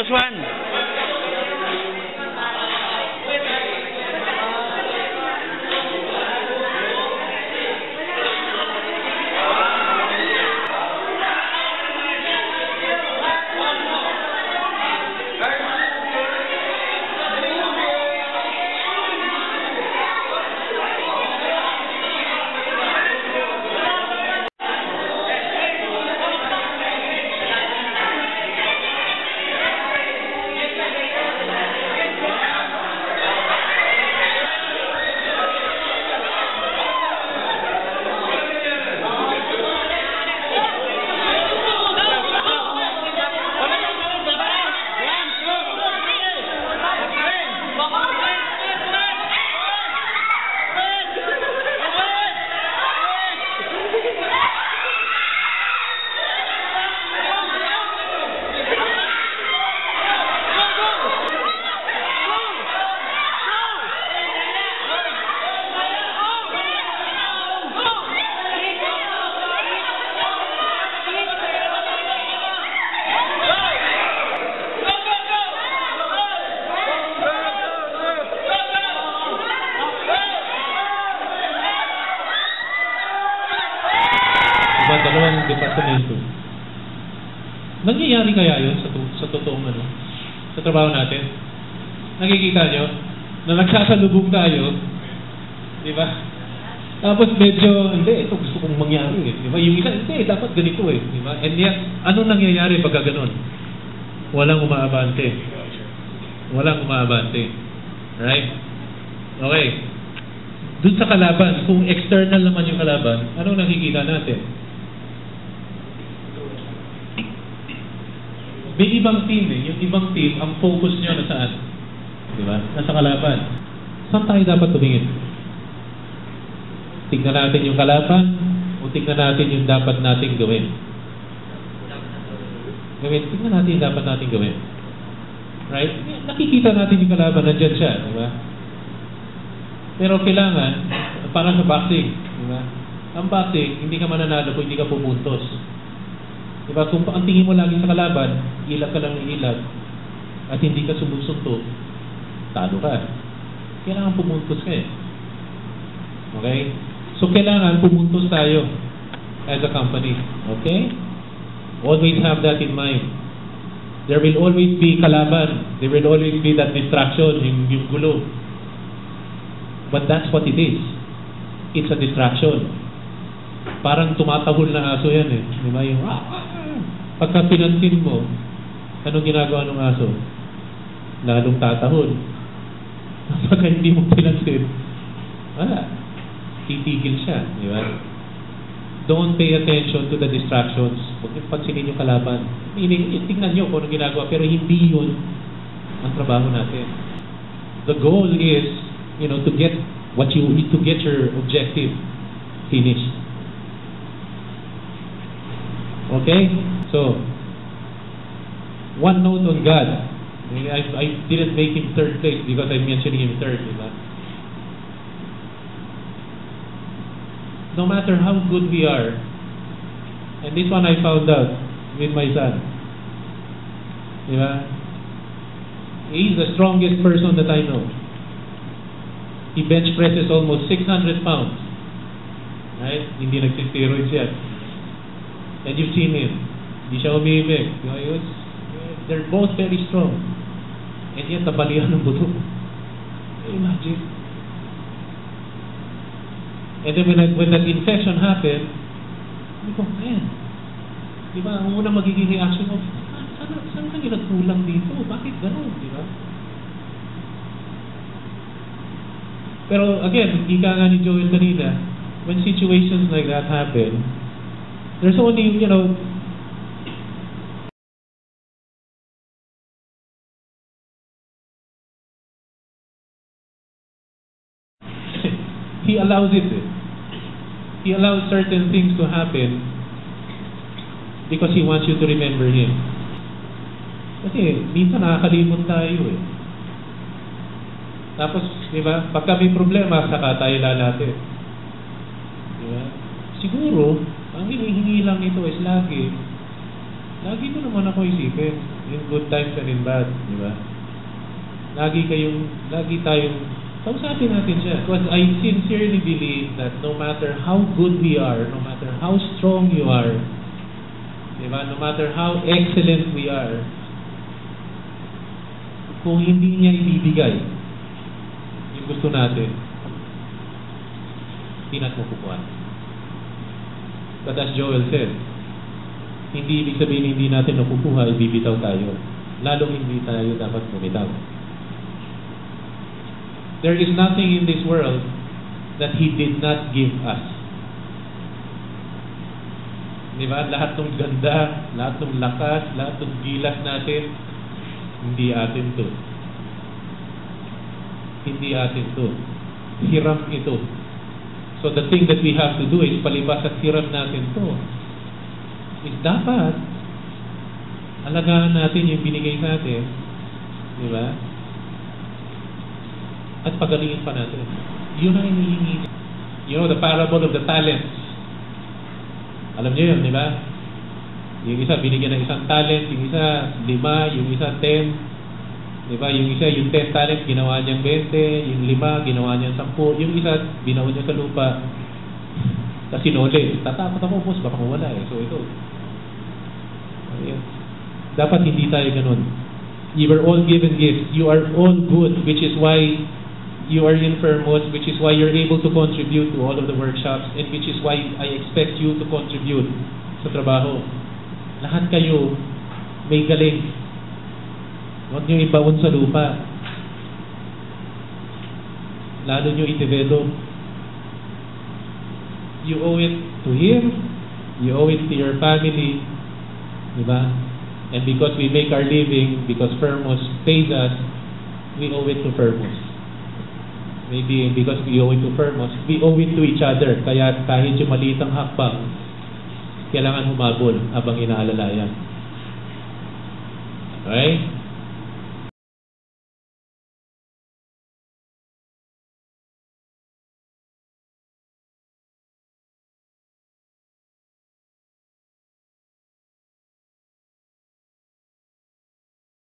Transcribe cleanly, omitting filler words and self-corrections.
Joshua. Dalawang departamento. Nangyayari kaya yun sa totoong sa trabaho natin? Nakikita nyo na nagsasalubong tayo, di ba? Tapos medyo, hindi, ito gusto kong mangyari, di ba? Yung isa, hindi, dapat ganito di ba? And yet, ano nangyayari pagka ganun? Walang umaabante. Walang umaabante. Right? Okay. Doon sa kalaban, kung external naman yung kalaban, ano nakikita natin? May ibang team yung ibang team, ang focus nyo na saan? Di ba? Nasa kalaban. Saan tayo dapat tumingin? Tignan natin yung kalaban o tignan natin yung dapat nating gawin? Tignan natin yung dapat nating gawin. Right? Nakikita natin yung kalaban, nandyan siya, di ba? Pero kailangan, parang sa boxing, di ba? Ang boxing, hindi ka mananalo kung hindi ka pupuntos. Diba? Kung ang tingin mo lagi sa kalaban, ilag ka lang ng ilag, at hindi ka sumusunto, talo ka. Kailangan pumuntos ka Okay? So, kailangan pumuntos tayo as a company. Okay? Always have that in mind. There will always be kalaban. There will always be that distraction, yung gulo. But that's what it is. It's a distraction. Parang tumatahol na aso yan Diba? Yung pagka pinansin mo, anong ginagawa ng aso? Lalong tatahol. Pagka hindi mo pinansin, wala. Titigil siya. Diba? Don't pay attention to the distractions. Huwag yung pansinin yung kalaban. Tingnan nyo kung anong ginagawa, pero hindi yun ang trabaho natin. The goal is, to get to get your objective finished. Okay? So, one note on God. I didn't make him third place because I'm mentioning him third. Diba? No matter how good we are, and this one I found out with my son. Diba? He's the strongest person that I know. He bench presses almost 600 pounds. Right? Hindi nagsisteroids yan. And you've seen him. Hindi siya umibig. They're both very strong. And yet, nabalihan ng buto. Imagine. And then when that infection happened, sabi ko, man, di ba, ang unang magiging reaction of, saan ka nagkulang dito? Bakit gano'n? Di ba? Pero again, ika nga ni Joel kanina, when situations like that happen, there's only, He allows it. He allows certain things to happen because He wants you to remember Him. Kasi minsan nakakalimot tayo Tapos, di ba, pagka may problema, saka tayo lalapit. Di ba? Siguro, ang hinihingi lang ito is lagi ko naman ako isipin. In good times and in bad, di ba? Lagi tayong, kausapin natin siya. Because I sincerely believe that no matter how good we are, no matter how strong you are, di ba? No matter how excellent we are, kung hindi niya ibibigay yung gusto natin, hindi natin makukuha. But as Joel said, hindi ibig sabihin hindi natin nakukuha, ibibitaw tayo. Lalong hindi tayo dapat bumitaw. There is nothing in this world that He did not give us. Diba? Lahat ng ganda, lahat ng lakas, lahat ng gilas natin, hindi atin to. Hindi atin to. Hiram ito. So the thing that we have to do is palibas at hiram natin to. Is dapat alagaan natin yung binigay sa atin. Diba? At pagalingin pa natin. Yun ang hinihingi. You know, the parable of the talents. Alam niyo yun, di ba? Yung isa, binigyan ng isang talent, yung isa, 5, yung isa, 10. Di ba? Yung isa, yung 10 talent, ginawa niyang 20, yung 5, ginawa niyang 10, yung isa, binaon niya sa lupa. Kasi sinuli. Tatakot ako, boss, baka mawala eh. So ito. Ayan. Dapat hindi tayo ganun. You were all given gifts. You are all good, which is why you are in Firmos, which is why you're able to contribute to all of the workshops, and which is why I expect you to contribute sa trabaho. Lahat kayo may galing. Huwag nyo ibaon sa lupa. Lalo nyo i-develop. You owe it to Him. You owe it to your family. Diba? And because we make our living, because Firmos pays us, we owe it to Firmos. Maybe because we owe it to Firmos, we owe it to each other. Kaya kahit yung maliit ang hakbang, kailangan humabol habang inaalalayan.